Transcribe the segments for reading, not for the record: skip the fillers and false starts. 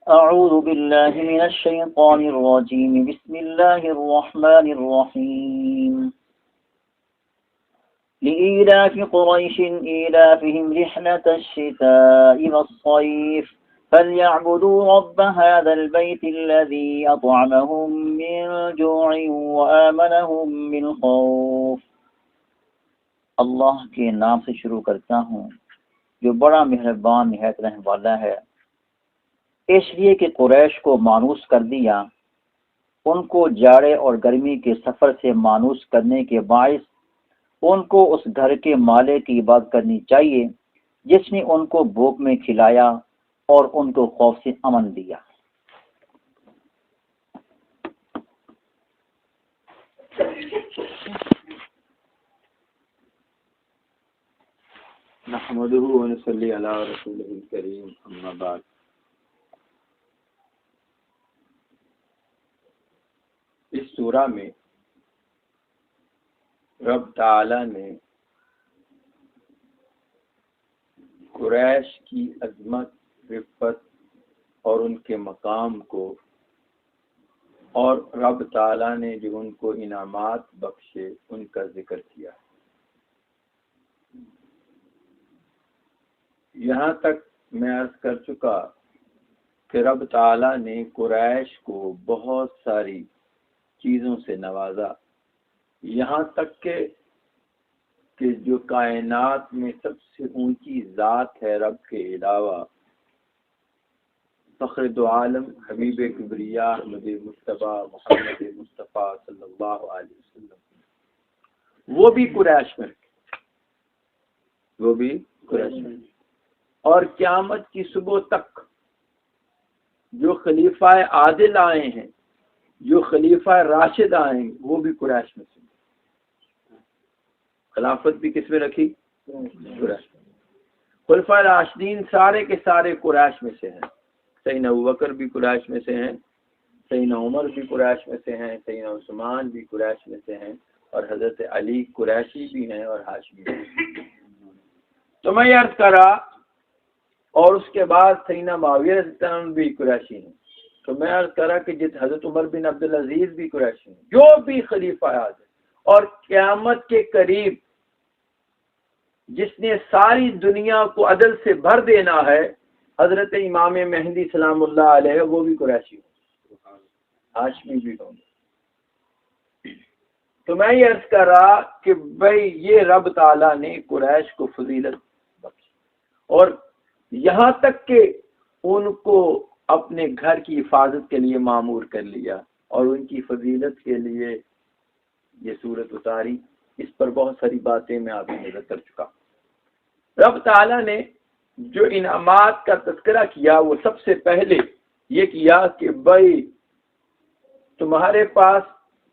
أعوذ بالله من الشيطان الرجيم بسم الله الرحمن الرحيم لإيلاف قريش إيلافهم رحلة الشتاء والصيف فليعبدوا رب هذا البيت الذي أطعمهم من جوع وآمنهم من خوف۔ اللہ کے نام سے شروع کرتا ہوں جو بڑا مہربان نہایت رحم والا ہے۔ اس لیے کہ قریش کو مانوس کر دیا، ان کو جاڑے اور گرمی کے سفر سے مانوس کرنے کے باعث ان کو اس گھر کے مالک کی عبادت کرنی چاہیے جس نے ان کو بھوک میں کھلایا اور ان کو خوف سے امن دیا۔ نحمده ونصلي على رسوله الكريم اما بعد۔ اس سورہ میں رب تعالی نے قریش کی عظمت، رفت اور ان کے مقام کو، اور رب تعالی نے جو ان کو انعامات بخشے ان کا ذکر کیا۔ یہاں تک میں عرض کر چکا کہ رب تعالی نے قریش کو بہت ساری چیزوں سے نوازا، یہاں تک کہ جو کائنات میں سب سے اونچی ذات ہے رب کے علاوہ، فخر دو عالم حبیب کبریا احمد مصطفیٰ محمد مصطفیٰ صلی اللہ علیہ وسلم، وہ بھی قریش میں اور قیامت کی صبح تک جو خلیفہ عادل آئے ہیں، جو خلیفہ راشد آئیں گے، وہ بھی قریش میں سے۔ خلافت بھی کس میں رکھی؟ قریش۔ خلفاء راشدین سارے کے سارے قریش میں سے ہیں۔ سیدنا ابوبکر بھی قریش میں سے ہیں، سیدنا عمر بھی قریش میں سے ہیں، سیدنا عثمان بھی قریش میں سے ہیں، اور حضرت علی قریشی بھی ہیں اور ہاشمی بھی ہیں۔ تو میں یہ عرض کرا، اور اس کے بعد سیدنا معاویہ رضی اللہ عنہ بھی قریشی ہیں۔ تو میں عرض کرا کہ حضرت عمر بن عبدالعزیز بھی قریشی ہیں، جو بھی خلیفہ آج ہے، اور قیامت کے قریب جس نے ساری دنیا کو عدل سے بھر دینا ہے، حضرت امام مہدی سلام اللہ علیہ، وہ بھی قریشی ہوں، ہاشمی بھی ہوں گے۔ تو میں یہ عرض کرا کہ بھئی یہ رب تعالیٰ نے قریش کو فضیلت بخشی، اور یہاں تک کہ ان کو اپنے گھر کی حفاظت کے لیے مامور کر لیا، اور ان کی فضیلت کے لیے یہ سورت اتاری۔ اس پر بہت ساری باتیں میں آپ کو نظر کر چکا۔ رب تعالیٰ نے جو انعامات کا تذکرہ کیا، وہ سب سے پہلے یہ کیا کہ بھائی تمہارے پاس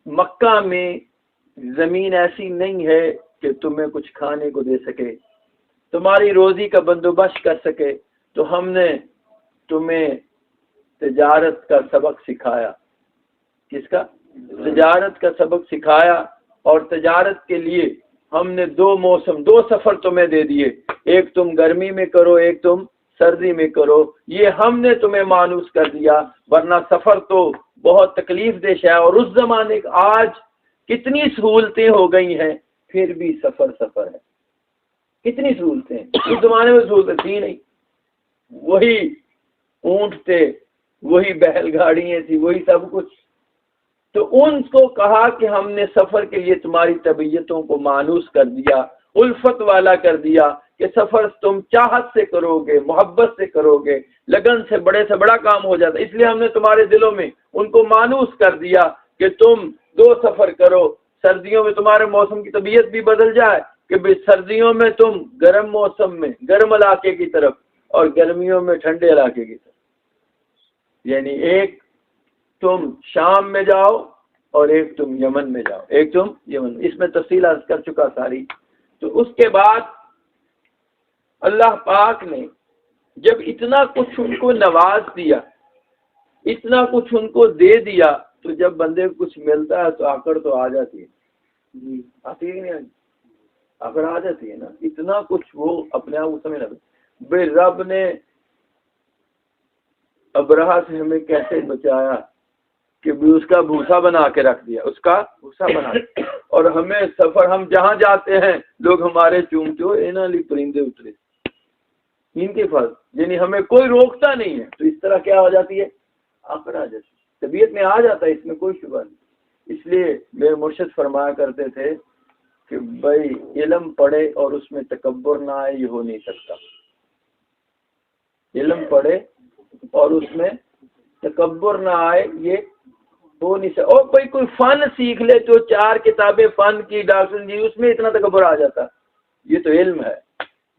مکہ میں زمین ایسی نہیں ہے کہ تمہیں کچھ کھانے کو دے سکے، تمہاری روزی کا بندوبست کر سکے، تو ہم نے تمہیں تجارت کا سبق سکھایا۔ کس کا؟ تجارت کا سبق سکھایا، اور تجارت کے لیے ہم نے دو موسم، دو سفر تمہیں دے دیے، ایک تم گرمی میں کرو، ایک تم سردی میں کرو۔ یہ ہم نے تمہیں مانوس کر دیا، ورنہ سفر تو بہت تکلیف دہ ہے، اور اس زمانے آج کتنی سہولتیں ہو گئی ہیں، پھر بھی سفر ہے۔ کتنی سہولتیں، اس زمانے میں سہولتیں تھی نہیں، وہی اونٹ تھے، وہی بیل گاڑیاں تھی، وہی سب کچھ۔ تو ان کو کہا کہ ہم نے سفر کے لیے تمہاری طبیعتوں کو مانوس کر دیا، الفت والا کر دیا، کہ سفر تم چاہت سے کرو گے، محبت سے کرو گے، لگن سے بڑے سے بڑا کام ہو جاتا۔ اس لیے ہم نے تمہارے دلوں میں ان کو مانوس کر دیا کہ تم دو سفر کرو۔ سردیوں میں تمہارے موسم کی طبیعت بھی بدل جائے کہ سردیوں میں تم گرم موسم میں گرم علاقے کی طرف، اور گرمیوں میں ٹھنڈے علاقے کی طرف، یعنی ایک تم شام میں جاؤ اور ایک تم یمن میں جاؤ، ایک تم یمن میں، اس میں تفصیل عرض کر چکا ساری۔ تو اس کے بعد اللہ پاک نے جب اتنا کچھ ان کو نواز دیا، اتنا کچھ ان کو دے دیا، تو جب بندے کو کچھ ملتا ہے تو آکڑ تو آ جاتی ہے، آتی ہے نہیں؟ آکڑ آ جاتی ہے نا، اتنا کچھ وہ اپنے آپ کو سمجھ لگے بھائی رب نے ابرہہ سے ہمیں کیسے بچایا کہ بھی اس کا بھوسا بنا کے رکھ دیا، اس کا بھوسا بنا کے، اور ہمیں سفر، ہم جہاں جاتے ہیں لوگ ہمارے چومتے ہو اینا لی پرندے اترے، ان کے فرض، یعنی ہمیں کوئی روکتا نہیں ہے، تو اس طرح کیا ہو جاتی ہے، آکڑ آ جاتی ہے، طبیعت میں آ جاتا ہے، اس میں کوئی شبہ نہیں۔ اس لیے میرے مرشد فرمایا کرتے تھے کہ بھائی علم پڑھے اور اس میں تکبر نہ آئے، یہ ہو نہیں سکتا۔ علم پڑھے اور اس میں تکبر نہ آئے، یہ ہو نہیں سکتا۔ اور کوئی فن سیکھ لے تو 4 کتابیں فن کی ڈاکٹر جی، اس میں اتنا تکبر آ جاتا، یہ تو علم ہے،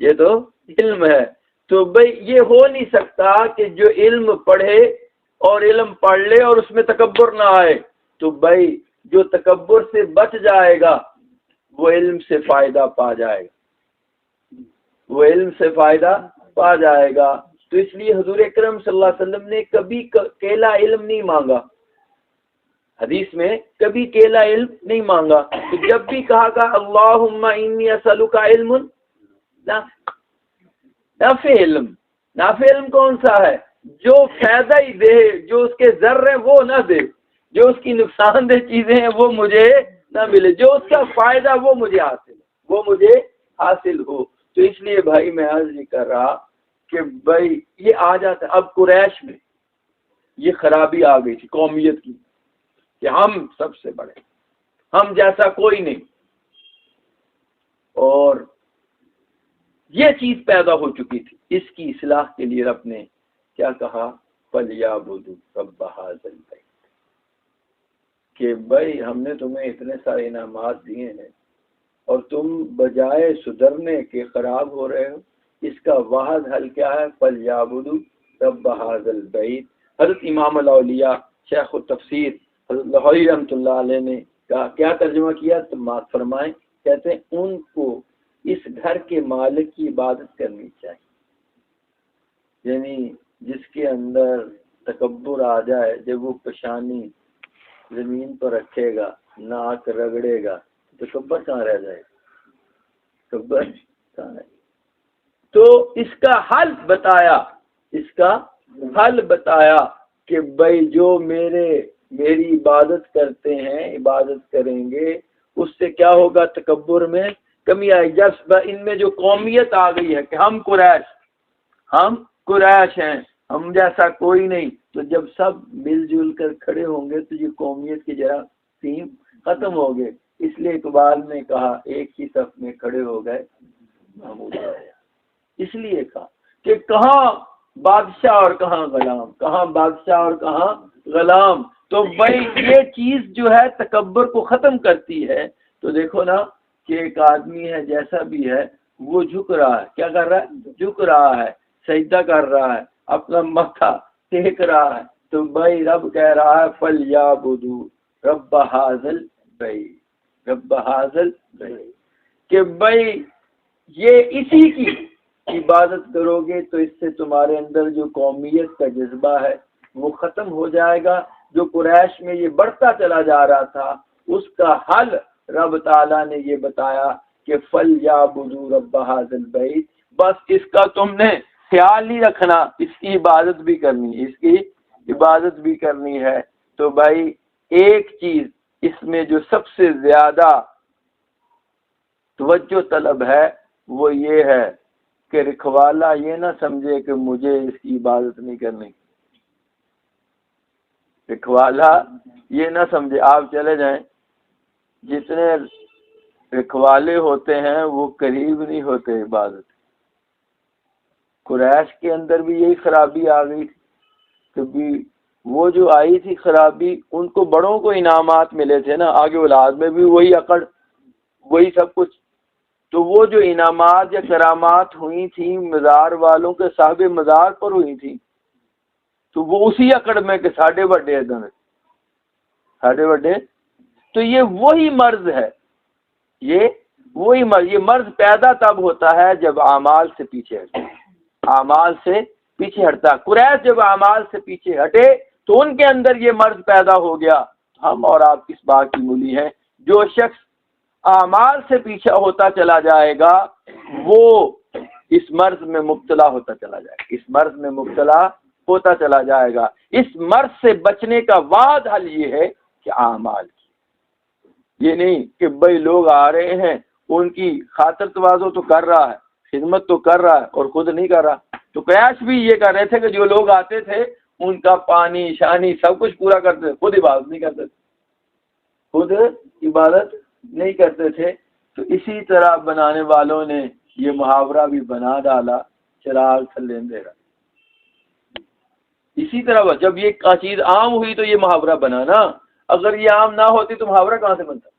یہ تو علم ہے۔ تو بھائی یہ ہو نہیں سکتا کہ جو علم پڑھے اور علم پڑھ لے اور اس میں تکبر نہ آئے، تو بھائی جو تکبر سے بچ جائے گا وہ علم سے فائدہ پا جائے گا، وہ علم سے فائدہ پا جائے گا۔ تو اس لیے حضور اکرم صلی اللہ علیہ وسلم نے کبھی کیلا علم نہیں مانگا، حدیث میں کبھی کیلا علم نہیں مانگا۔ تو جب بھی کہا گا اللہم انی اسألک علم نافع علم، نافع علم کون سا ہے؟ جو فائدہ ہی دے، جو اس کے ذر ہیں وہ نہ دے، جو اس کی نقصان دہ چیزیں ہیں وہ مجھے نہ ملے، جو اس کا فائدہ وہ مجھے حاصل، وہ مجھے حاصل ہو۔ تو اس لیے بھائی میں عرض نہیں کر رہا کہ بھائی یہ آ جاتا ہے۔ اب قریش میں یہ خرابی آ گئی تھی قومیت کی کہ ہم سب سے بڑے، ہم جیسا کوئی نہیں، اور یہ چیز پیدا ہو چکی تھی۔ اس کی اصلاح کے لیے رب نے کیا کہا، فَلْيَعْبُدُوا رَبَّ هَٰذَا الْبَيْتِ، کہ بھائی ہم نے تمہیں اتنے سارے انعامات دیے ہیں اور تم بجائے سدھرنے کے خراب ہو رہے ہو، اس کا واحد حل کیا ہے، فَلْيَعْبُدُوا رَبَّ هَٰذَا الْبَيْتِ۔ حضرت امام الاولیاء شیخ التفسیر حضرت لاہوری رحمۃ اللہ علیہ نے کیا ترجمہ کیا، تو فرمائیں، کہتے ہیں ان کو اس گھر کے مالک کی عبادت کرنی چاہیے، یعنی جس کے اندر تکبر آ جائے، جب وہ پیشانی زمین پر رکھے گا، ناک رگڑے گا، تو تکبر کہاں رہ جائے گا، تکبر کہاں رہ جائے گا۔ تو اس کا حل بتایا، اس کا حل بتایا کہ بھائی جو میری عبادت کرتے ہیں، عبادت کریں گے، اس سے کیا ہوگا، تکبر میں کمی آئے۔ جب ان میں جو قومیت آ گئی ہے کہ ہم قریش ہیں، ہم جیسا کوئی نہیں، تو جب سب مل جل کر کھڑے ہوں گے تو یہ قومیت کی جراثیم ختم ہو گئے۔ اس لیے اقبال نے کہا ایک ہی صف میں کھڑے ہو گئے محمود آیا، اس لیے کہا کہ کہاں بادشاہ اور کہاں غلام، کہاں بادشاہ اور کہاں غلام۔ تو بھائی یہ چیز جو ہے تکبر کو ختم کرتی ہے۔ تو دیکھو نا کہ ایک آدمی ہے جیسا بھی ہے وہ جھک رہا ہے، کیا کر رہا ہے، جھک رہا ہے، سجدہ کر رہا ہے، اپنا ماتھا ٹیک رہا ہے، تو بھائی رب کہہ رہا ہے فَلْيَعْبُدُوا رَبَّ هَٰذَا الْبَيْتِ، رب هَٰذَا الْبَيْتِ، کہ بھائی یہ اسی کی عبادت کرو گے تو اس سے تمہارے اندر جو قومیت کا جذبہ ہے وہ ختم ہو جائے گا۔ جو قریش میں یہ بڑھتا چلا جا رہا تھا، اس کا حل رب تعالیٰ نے یہ بتایا کہ فَلْيَعْبُدُوا رَبَّ هَٰذَا الْبَيْتِ، بس اس کا تم نے خیال نہیں رکھنا، اس کی عبادت بھی کرنی، اس کی عبادت بھی کرنی ہے۔ تو بھائی ایک چیز اس میں جو سب سے زیادہ توجہ طلب ہے وہ یہ ہے کہ رکھوالا یہ نہ سمجھے کہ مجھے اس کی عبادت نہیں کرنی، رکھوالا یہ نہ سمجھے۔ آپ چلے جائیں، جتنے رکھوالے ہوتے ہیں وہ قریب نہیں ہوتے عبادت۔ قریش کے اندر بھی یہی خرابی آ گئی تھی، کبھی وہ جو آئی تھی خرابی، ان کو بڑوں کو انعامات ملے تھے نا، آگے اولاد میں بھی وہی اکڑ، وہی سب کچھ۔ تو وہ جو انعامات یا کرامات ہوئی تھیں مزار والوں کے صاحب مزار پر ہوئی تھیں، تو وہ اسی اکڑ میں کہ ساڈے بڑے ادھر، ساڈے بڑے تو یہ وہی مرض ہے، یہ وہی مرض، یہ مرض پیدا تب ہوتا ہے جب اعمال سے پیچھے ہٹے، اعمال سے پیچھے ہٹتا۔ قریش جب اعمال سے پیچھے ہٹے تو ان کے اندر یہ مرض پیدا ہو گیا۔ ہم اور آپ کس بات کی مولی ہیں؟ جو شخص اعمال سے پیچھے ہوتا چلا جائے گا وہ اس مرض میں مبتلا ہوتا چلا جائے گا، اس مرض میں مبتلا ہوتا چلا جائے گا۔ اس مرض سے بچنے کا واحد حل یہ ہے کہ اعمال کی، یہ نہیں کہ بھائی لوگ آ رہے ہیں ان کی خاطر تواضع تو کر رہا ہے، خدمت تو کر رہا ہے اور خود نہیں کر رہا۔ تو قیاس بھی یہ کر رہے تھے کہ جو لوگ آتے تھے ان کا پانی شانی سب کچھ پورا کرتے تھے، خود عبادت نہیں کرتے تھے، خود عبادت نہیں کرتے تھے۔ تو اسی طرح بنانے والوں نے یہ محاورہ بھی بنا ڈالا، چراغ تھلے اندھیرا۔ اسی طرح جب یہ چیز عام ہوئی تو یہ محاورہ بنا نا، اگر یہ عام نہ ہوتی تو محاورہ کہاں سے بنتا؟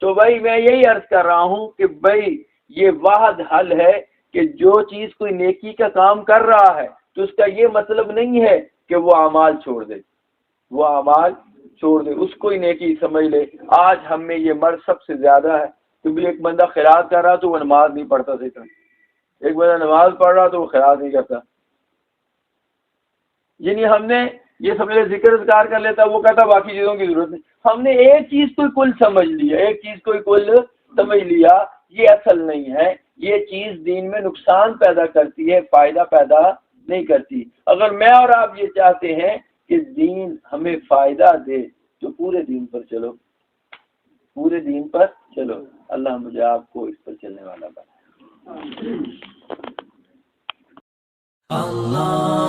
تو بھائی میں یہی عرض کر رہا ہوں کہ بھائی یہ واحد حل ہے کہ جو چیز کوئی نیکی کا کام کر رہا ہے تو اس کا یہ مطلب نہیں ہے کہ وہ اعمال چھوڑ دے، وہ اعمال چھوڑ دے، اس کو ہی نیکی سمجھ لے۔ آج ہم میں یہ مرض سب سے زیادہ ہے کہ بھی ایک بندہ خیرات کر رہا تو وہ نماز نہیں پڑھتا تھا، ایک بندہ نماز پڑھ رہا تو وہ خیرات نہیں کرتا۔ یعنی ہم نے یہ سمجھ ذکر اذکار کر لیتا، وہ کہتا باقی چیزوں کی ضرورت نہیں۔ ہم نے ایک چیز کو کل سمجھ لیا، ایک چیز کو کل سمجھ لیا، یہ اصل نہیں ہے، یہ چیز دین میں نقصان پیدا کرتی ہے، فائدہ پیدا نہیں کرتی۔ اگر میں اور آپ یہ چاہتے ہیں کہ دین ہمیں فائدہ دے تو پورے دین پر چلو، پورے دین پر چلو۔ اللہ مجھے آپ کو اس پر چلنے والا بنا۔ اللہ